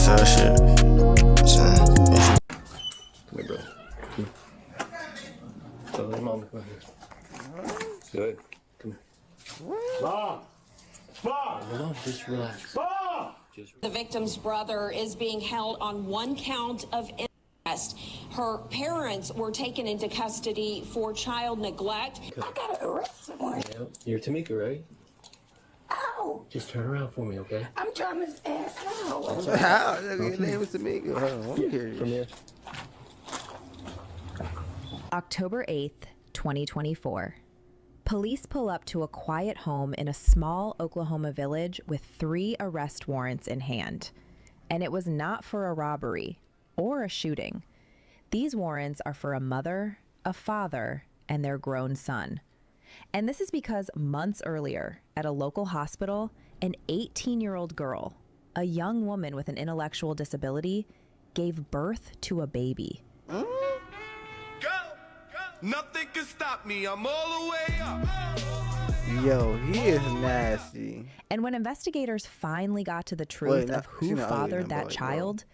style shit. Come here, bro. Come here. Tell your mom to come here. Good. Come here. Mom! Mom! Hold on, just relax. Mom! The victim's brother is being held on one count of incest. Her parents were taken into custody for child neglect. I gotta arrest someone. Yep. You're Tamika, right? Ow! Just turn around for me, okay? I'm trying to ask how. How? Your name was Tamika. Hold on, let me hear From you. here. October 8th, 2024. Police pull up to a quiet home in a small Oklahoma village with 3 arrest warrants in hand. And it was not for a robbery or a shooting. These warrants are for a mother, a father, and their grown son. And this is because months earlier, at a local hospital, an 18-year-old girl, a young woman with an intellectual disability, gave birth to a baby. Go! Nothing can stop me. I'm all the way up. Yo, he is nasty. And when investigators finally got to the truth of who fathered that child,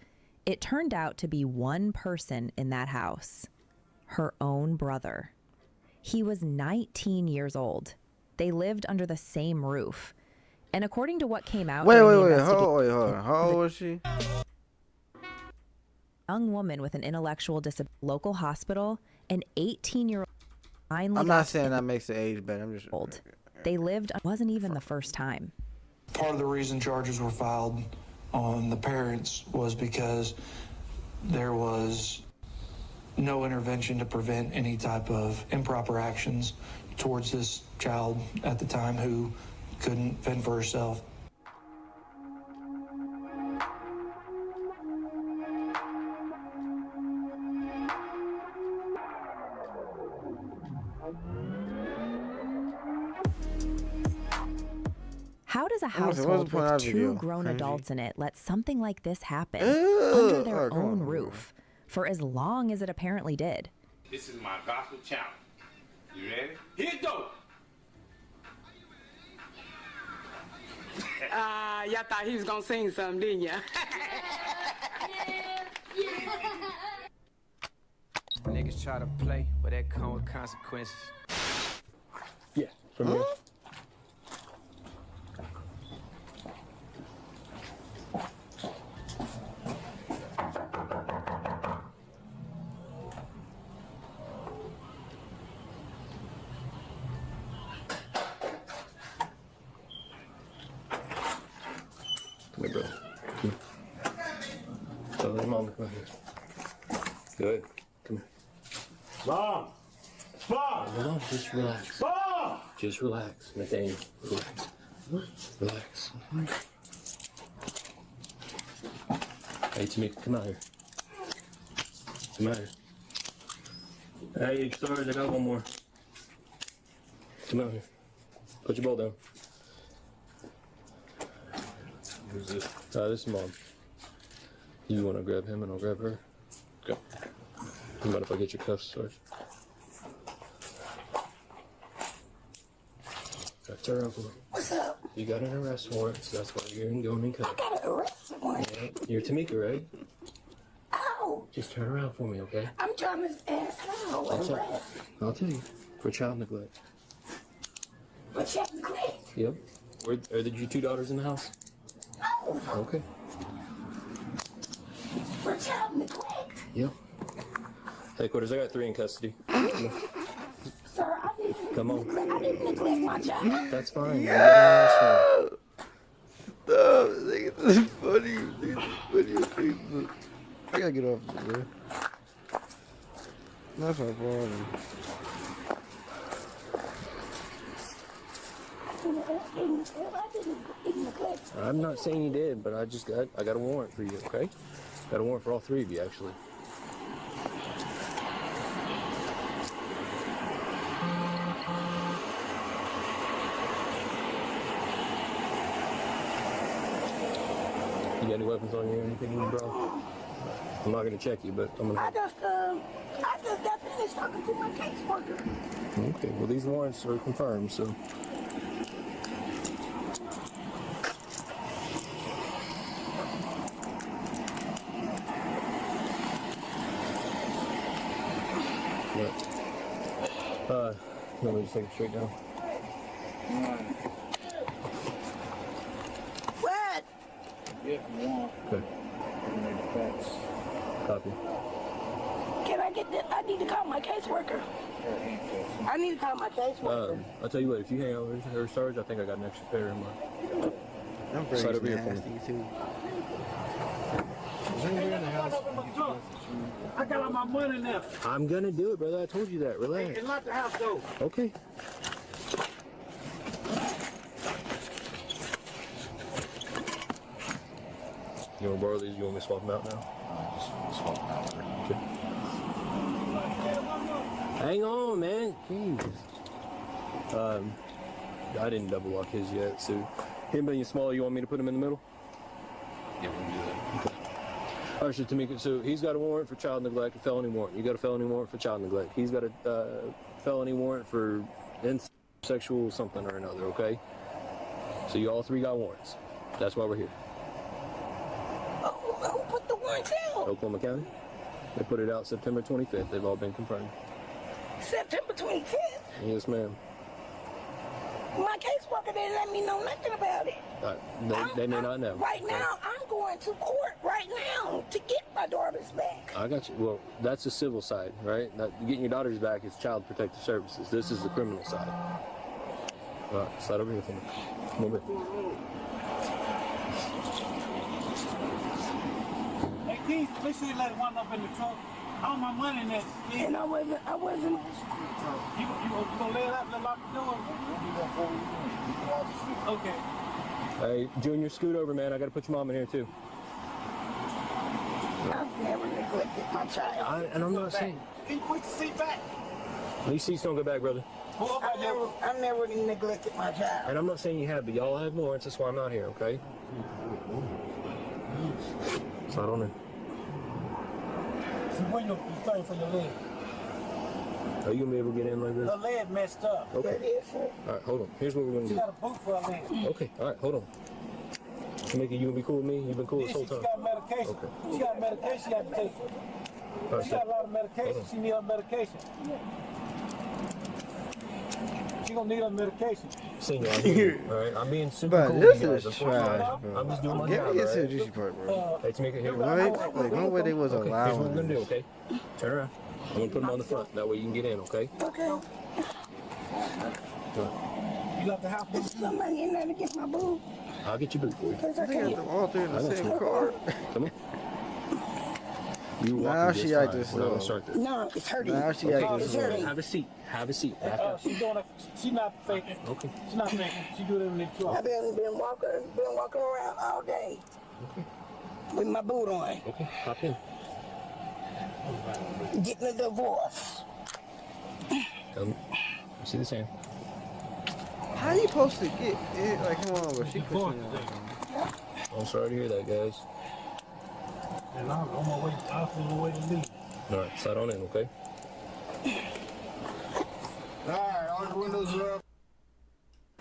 it turned out to be one person in that house, her own brother. He was 19 years old. They lived under the same roof. And according to what came out, Wait, hold on. How old was she? Young woman with an intellectual disability, local hospital, an 18-year-old. I'm not saying that makes the age better. I'm just old. They lived. Wasn't even the first time. Part of the reason charges were filed on the parents was because there was no intervention to prevent any type of improper actions towards this child at the time who couldn't fend for herself. How does a household with 2 grown adults in it let something like this happen under their own roof for as long as it apparently did? This is my gospel challenge. You ready? Here it go! Y'all thought he was gonna sing something, didn't ya? Niggas try to play, but that come with consequences. Yeah, from here. Come here, bro. Come here. Tell your mom to come here. Good. Come here. Mom! Mom! Hold on, just relax. Mom! Just relax, Nathaniel. Relax. Relax. Hey, Tamika, come out here. Come out here. Hey, Stars, I got one more. Come out here. Put your bowl down. Who's this? This is Mom. You want to grab him and I'll grab her? Go. You mind if I get your cuffs, Sarge? Turn around for me. What's up? You got an arrest warrant, so that's why you're going in I cuffs. gotta arrest someone. Yeah. You're Tamika, right? Ow! Just turn around for me, okay? I'm trying to ask how. I'll tell you. For child neglect. But check neglect. Yep. Are your 2 daughters in the house? No. Okay. For child neglect. Yep. Headquarters, I got 3 in custody. Sir, I didn't. Come on. I didn't neglect my child. That's fine. Stop. This is funny. This is funny on Facebook. I gotta get off this, bro. That's not funny. I'm not saying you did, but I got a warrant for you, okay? Got a warrant for all 3 of you, actually. You got any weapons on you or anything, bro? I'm not gonna check you, but I'm gonna. I just got finished talking to my caseworker. Okay, well these warrants are confirmed, so. Let me just take it straight down. What? Okay. Copy. Can I get that? I need to call my caseworker. I need to call my caseworker. I'll tell you what, if you hang out with her Sarge, I think I got an extra pair in my I'm Slide very over here for me. nasty too. I got all my money now. I'm gonna do it, brother. I told you that. Relax. It's not the house though. Okay. You want to borrow these? You want me to swap them out now? Swap them out. Okay. Hang on, man. Jeez. I didn't double lock his yet, so him being smaller, you want me to put him in the middle? Yeah, we can do that. All right, so Tamika, so he's got a warrant for child neglect, a felony warrant. You got a felony warrant for child neglect. He's got a felony warrant for sexual something or another, okay? So you all three got warrants. That's why we're here. Who put the warrants out? Oklahoma County. They put it out September 25th. They've all been confirmed. September 25th? Yes, ma'am. My caseworker didn't let me know nothing about it. They may not know. Right now, I'm going to court right now to get my daughters back. I got you. Well, that's the civil side, right? Now, getting your daughters back is Child Protective Services. This is the criminal side. All right, slide over here for me. Come over here. Hey, Keith, make sure you let one up in the trunk. All my money in there. Yeah. And I wasn't. You gonna lay it up and lock the door? Okay. Hey, Junior, scoot over, man. I got to put your mom in here, too. I've never neglected my child. And I'm not saying... Can you push the seat back? These seats don't go back, brother. I've never neglected my child. And I'm not saying you have, but y'all have warrants. That's why I'm not here, okay? Slide on in. See, where your thing for your leg? Are you going to be able to get in like this? Her leg messed up. Okay. All right, hold on. Here's what we're going to She do. got a boot for her leg. Okay, all right, hold on. Tamika, you going to be cool with me? You've been cool this whole She time? got medication. Okay. She got medication she got to take. All right, She got a so, lot of medication. She need her medication. She gonna need her medication. senior, I'm here. All right, I'm being super But cool this with you guys. is trash, bro. I'm just doing my Give job, me his right? juicy part, bro. Hey, Tamika, here. What? Like, no way they was Okay, here's what allowing we're going to do, this. okay? Turn around. I'm going to put them on the front. That way you can get in, okay? Okay. You got the house. There's somebody in there to get my boo. I'll get your boot for you. Because I I think can't. them all three in I the got same you. car. Come on. You walk Now through she this act fine. just We're not going slow. to start this. No, it's hurting. Now she Okay, acting It's slow. hurting. have a seat. Have a seat. Back up. She's doing it. She's not faking. Okay. She's not faking. She do it every day too. I've been walking around all day with my boot on, Okay, hop in. getting a divorce. You see this hand? How you supposed to get it? Like, come on, bro. She pushing it. I'm sorry to hear that, guys. And I'm on my way. I'm on my way to leave. All right, slide on in, okay? Alright, all the windows are up.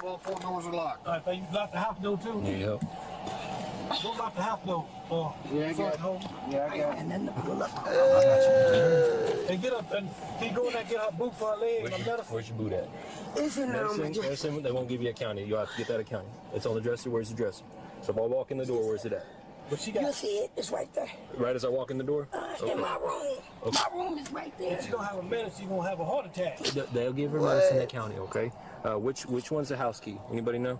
All four doors are locked. All right, so you lock the house door too. Need help? Go lock the house door. Yeah, I got it. home. Yeah, I got it. And then the pull up. And get up and he go in there get her boot for her leg and her medicine. Where's your boot at? It's in there on my Medicine, dress. medicine, they won't give you a county. You'll have to get that at county. It's on the dresser. Where's the dresser? So if I walk in the door, where's it at? But she You got. see it? It's right there. Right as I walk in the door? In my room. Okay. My room is right there. If she don't have a medicine, she gonna have a heart attack. They'll give her medicine at county, okay? Which one's the house key? Anybody know?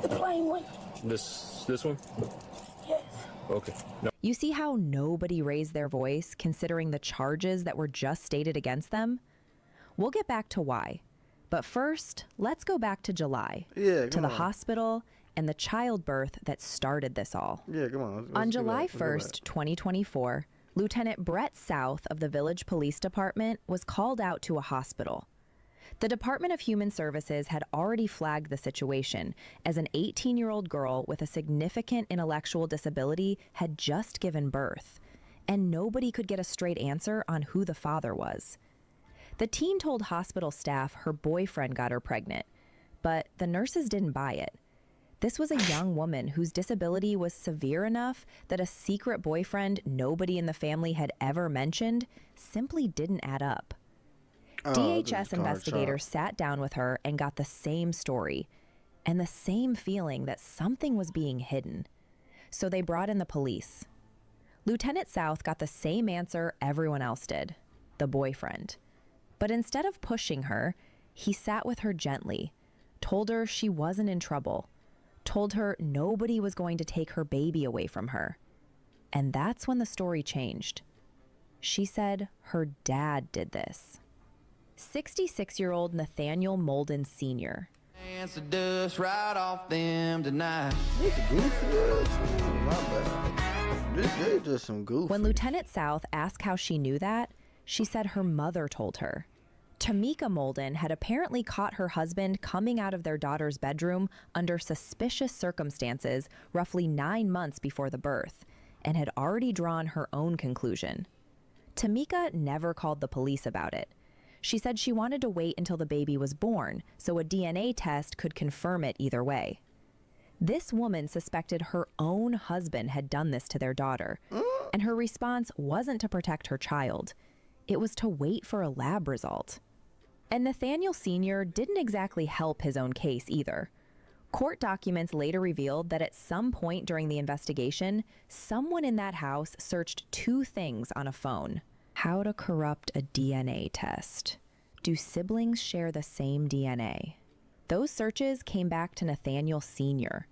The plain one. This one? Yes. Okay. No. You see how nobody raised their voice considering the charges that were just stated against them? We'll get back to why. But first, let's go back to July. Yeah, to come the on. hospital and the childbirth that started this all. Yeah, come on. Let's On do July that. Let's do 1st, 2024, Lieutenant Brett South of the Village Police Department was called out to a hospital. The Department of Human Services had already flagged the situation as an 18-year-old girl with a significant intellectual disability had just given birth, and nobody could get a straight answer on who the father was. The teen told hospital staff her boyfriend got her pregnant, but the nurses didn't buy it. This was a young woman whose disability was severe enough that a secret boyfriend nobody in the family had ever mentioned simply didn't add up. DHS investigators sat down with her and got the same story and the same feeling that something was being hidden. So they brought in the police. Lieutenant South got the same answer everyone else did, the boyfriend. But instead of pushing her, he sat with her gently, told her she wasn't in trouble, told her nobody was going to take her baby away from her. And that's when the story changed. She said her dad did this. 66-year-old Nathaniel Molden Sr. The dust right off them tonight. They're just some goofy. When Lieutenant South asked how she knew that, she said her mother told her. Tamika Molden had apparently caught her husband coming out of their daughter's bedroom under suspicious circumstances roughly 9 months before the birth, and had already drawn her own conclusion. Tamika never called the police about it. She said she wanted to wait until the baby was born so a DNA test could confirm it either way. This woman suspected her own husband had done this to their daughter, and her response wasn't to protect her child. It was to wait for a lab result. And Nathaniel Sr. didn't exactly help his own case either. Court documents later revealed that at some point during the investigation, someone in that house searched 2 things on a phone. How to corrupt a DNA test. Do siblings share the same DNA? Those searches came back to Nathaniel Sr.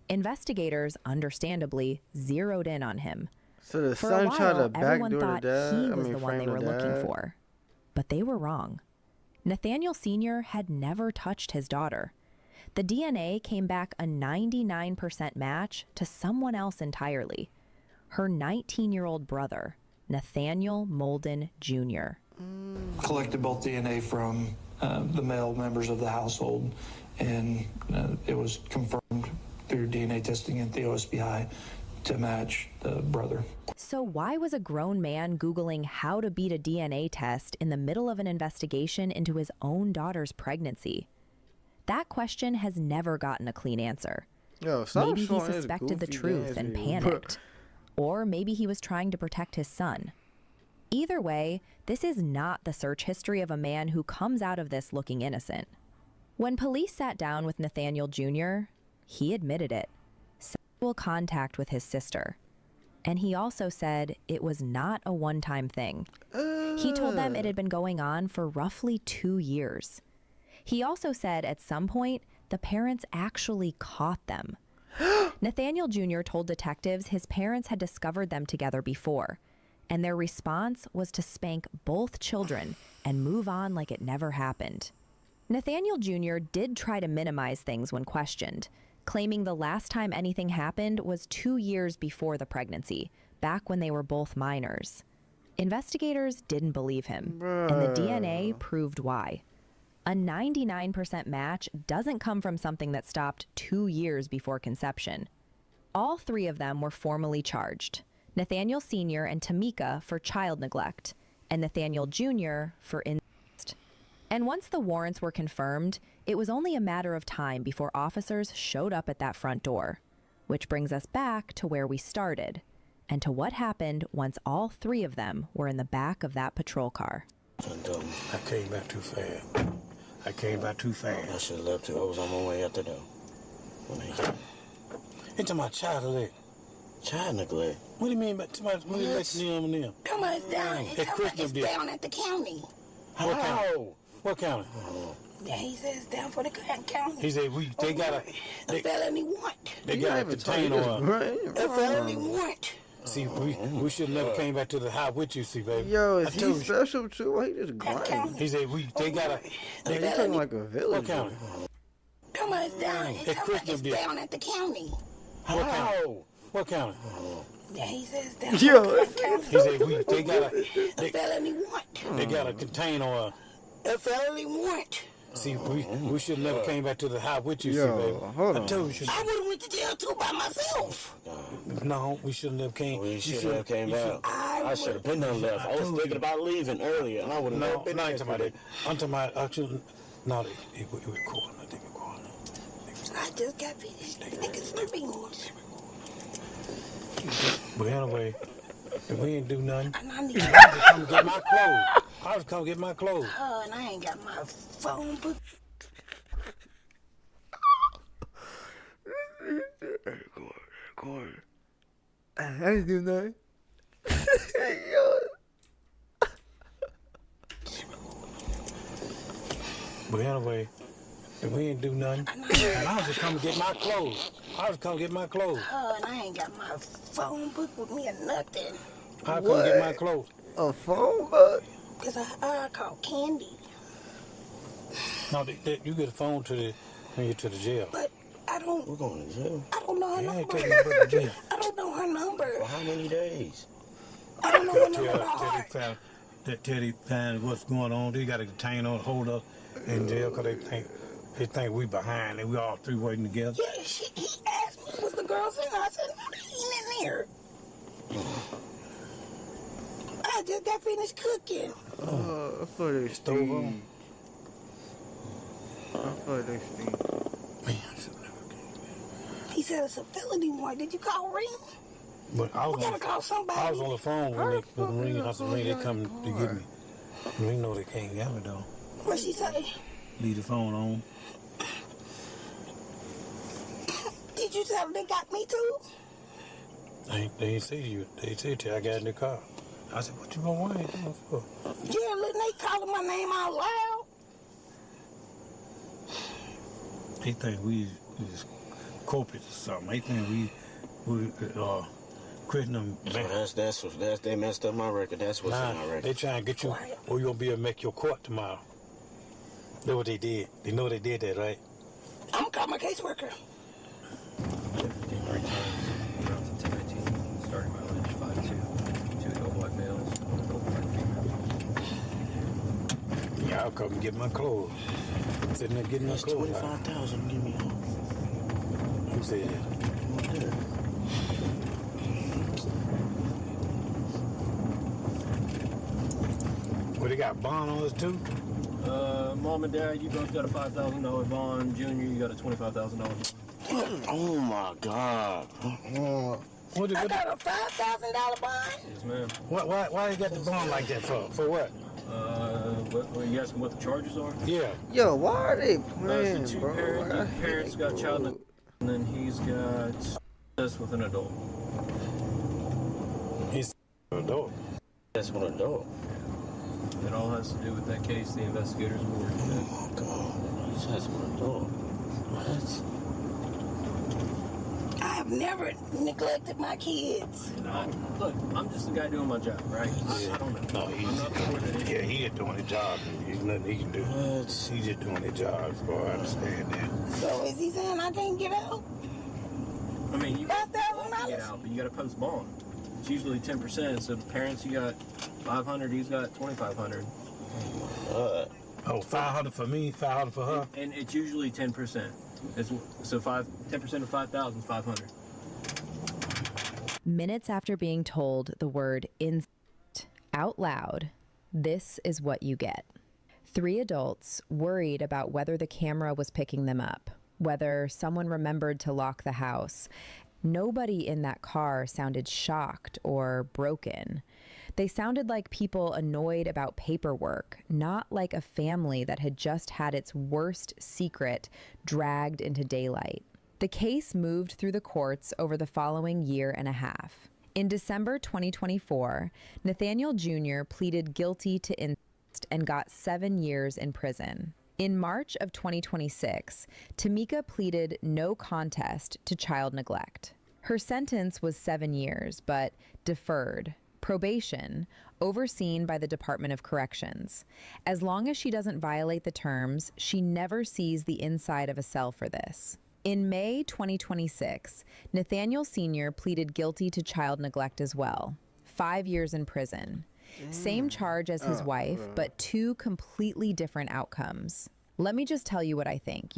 Investigators, understandably, zeroed in on him. So the For son a tried while, to everyone backdoor thought the dad. he was the one they were looking for. But they were wrong. Nathaniel Sr. had never touched his daughter. The DNA came back a 99% match to someone else entirely. Her 19-year-old brother, Nathaniel Molden Jr. Collected both DNA from the male members of the household, and it was confirmed through DNA testing at the OSBI to match the brother. So why was a grown man Googling how to beat a DNA test in the middle of an investigation into his own daughter's pregnancy? That question has never gotten a clean answer. Maybe he suspected the truth and panicked. Or maybe he was trying to protect his son. Either way, this is not the search history of a man who comes out of this looking innocent. When police sat down with Nathaniel Jr., he admitted it. Sexual contact with his sister. And he also said it was not a one-time thing. He told them it had been going on for roughly 2 years. He also said at some point, the parents actually caught them. Nathaniel Jr. told detectives his parents had discovered them together before, and their response was to spank both children and move on like it never happened. Nathaniel Jr. did try to minimize things when questioned, claiming the last time anything happened was 2 years before the pregnancy, back when they were both minors. Investigators didn't believe him, and the DNA proved why. A 99% match doesn't come from something that stopped 2 years before conception. All 3 of them were formally charged, Nathaniel Sr. and Tamika for child neglect, and Nathaniel Jr. for incest. And once the warrants were confirmed, it was only a matter of time before officers showed up at that front door. Which brings us back to where we started, and to what happened once all 3 of them were in the back of that patrol car. I came back too fast. I should have left too. I was on my way out the door. Into my child neglect. Child neglect? What do you mean by somebody neglect them and them? Come on, it's down. It's down at the county. How? What county? Yeah, he says it's down for the county. He said they got a felony warrant. They got a container on. A felony warrant. See, we should have never came back to the house with you, see, baby. Yo, is he special too? Why he just grind? He said they got a. They talking like a village. What county? Come on, it's down. It's down at the county. How? What county? Yeah, he says it's down Yo, for the county. He said they got a felony warrant. They got a container on. A felony warrant. See, we should have never came back to the house with you, see, baby. Hold on. I told you. I would have went to jail too by myself. No, we shouldn't have came. We should have came back. I should have been done left. I was thinking about leaving earlier, and I would have never been there. I'm talking about actually. No, it was cool. I think it was cool. I just got finished. Niggas sleeping. But anyway, and we ain't do nothing. And I need I was come get my clothes. I was come get my clothes. and I ain't got my phone book. Come on. I didn't do nothing. But anyway, and we ain't do nothing. And I was just come get my clothes. I was come get my clothes. And I ain't got my phone book with me or nothing. I come get my clothes. A phone book? Because I called Candy. No, you get a phone when you're to the jail. But I don't. We're going to jail. I don't know her You number. ain't taking me to jail. I don't know her number. For how many days? I don't know her number by heart. Teddy found what's going on. They got to detain on, hold us in jail because they think we behind and we all three working together. Yeah, he asked me, was the girls in? I said, he ain't in there. I just got finished cooking. I thought they Stove on. I thought they stink. Man, He said it's a felony warrant. Did you call Ring? but I was, We gotta call somebody. I was on the phone when the ring, I said, they come to get me. We know they can't get me though. What she say? Leave the phone on. Did you tell them they got me too? They ain't say to you. They said to you, I got in the car. I said, what you gonna want it for? Yeah, look, they calling my name out loud. They think we is corporate or something. They think we quitting them. So that's they messed up my record. That's what's in my record. They trying to get you, or you gonna be able to make your court tomorrow. That's what they did. They know they did that, right? I'm gonna call my caseworker. 15 break times, around 10-19, starting mileage 5-2, 2 adult black males, 1 adult black female. Yeah, I'll come and get my clothes. Sitting there getting my clothes. $25,000. Give me home. Who said that? Well, they got bond on us too? Mom and Dad, you both got a $5,000 bond. Junior, you got a $25,000 bond. Oh my God. I got a $5,000 bond. Yes, ma'am. Why you got the bond like that for? For what? What, you asking what the charges are? Yeah. Yo, why are they playing, so bro? Parents got child neglect, and then he's got this with an adult. He's an adult. That's an adult. It all has to do with that case the investigators were working on. Oh my God. He's has an adult. What? I have never neglected my kids. Look, I'm just the guy doing my job, right? I don't know. No, he's doing his job. There's nothing he can do. He's just doing his job, so I understand that. So is he saying I can't get out? I mean, you can $5,000? get out, but you got to post bond. It's usually 10%. So parents, you got 500. He's got 2,500. Oh, 500 for me, 500 for her. And it's usually 10%. So 10% of 5,000 is 500. Minutes after being told the word incest out loud, this is what you get. 3 adults worried about whether the camera was picking them up, whether someone remembered to lock the house. Nobody in that car sounded shocked or broken. They sounded like people annoyed about paperwork, not like a family that had just had its worst secret dragged into daylight. The case moved through the courts over the following year and a half. In December 2024, Nathaniel Jr. pleaded guilty to incest and got 7 years in prison. In March of 2026, Tamika pleaded no contest to child neglect. Her sentence was 7 years, but deferred. Probation, overseen by the Department of Corrections. As long as she doesn't violate the terms, she never sees the inside of a cell for this. In May 2026, Nathaniel Sr. pleaded guilty to child neglect as well. 5 years in prison. Same charge as his wife, but 2 completely different outcomes. Let me just tell you what I think,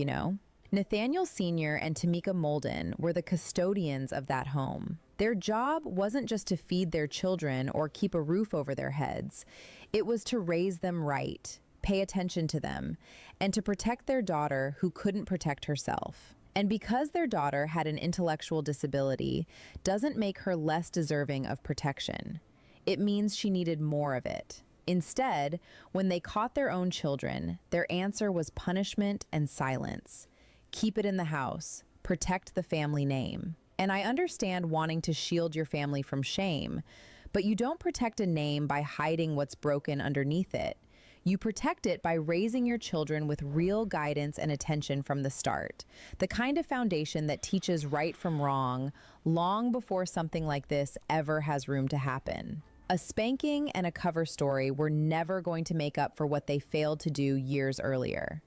Nathaniel Sr. and Tamika Molden were the custodians of that home. Their job wasn't just to feed their children or keep a roof over their heads. It was to raise them right, pay attention to them, and to protect their daughter who couldn't protect herself. And because their daughter had an intellectual disability, doesn't make her less deserving of protection. it means she needed more of it. Instead, when they caught their own children, their answer was punishment and silence. Keep it in the house. Protect the family name. And I understand wanting to shield your family from shame, but you don't protect a name by hiding what's broken underneath it. You protect it by raising your children with real guidance and attention from the start. The kind of foundation that teaches right from wrong long before something like this ever has room to happen. A spanking and a cover story were never going to make up for what they failed to do years earlier.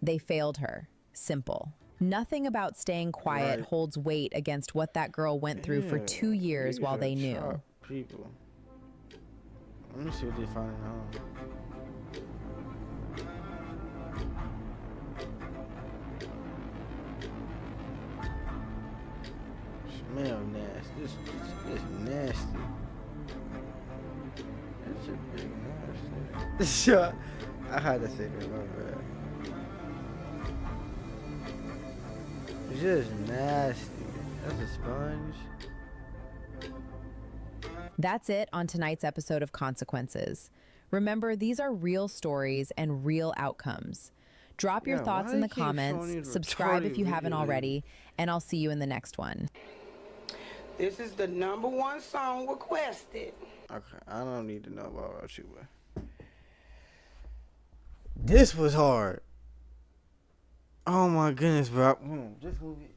They failed her. Simple. Nothing about staying quiet holds weight against what that girl went through for 2 years while they knew. People. Let me see what they find out. Smell nasty. This nasty. That's a big nasty. I had to say that, my bad. It's just nasty. That's a sponge. That's it on tonight's episode of Consequences. Remember, these are real stories and real outcomes. Drop your thoughts in the comments, subscribe if you haven't already, and I'll see you in the next one. This is the #1 song requested. Okay, I don't need to know about you, but this was hard. Oh my goodness, bro. This movie.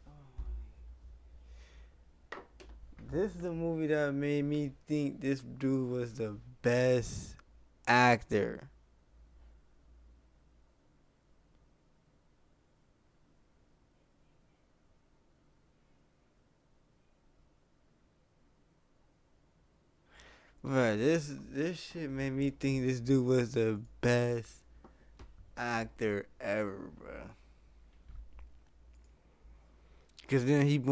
This is the movie that made me think this dude was the best actor. Bro, this shit made me think this dude was the best actor ever, bro. Cause then he went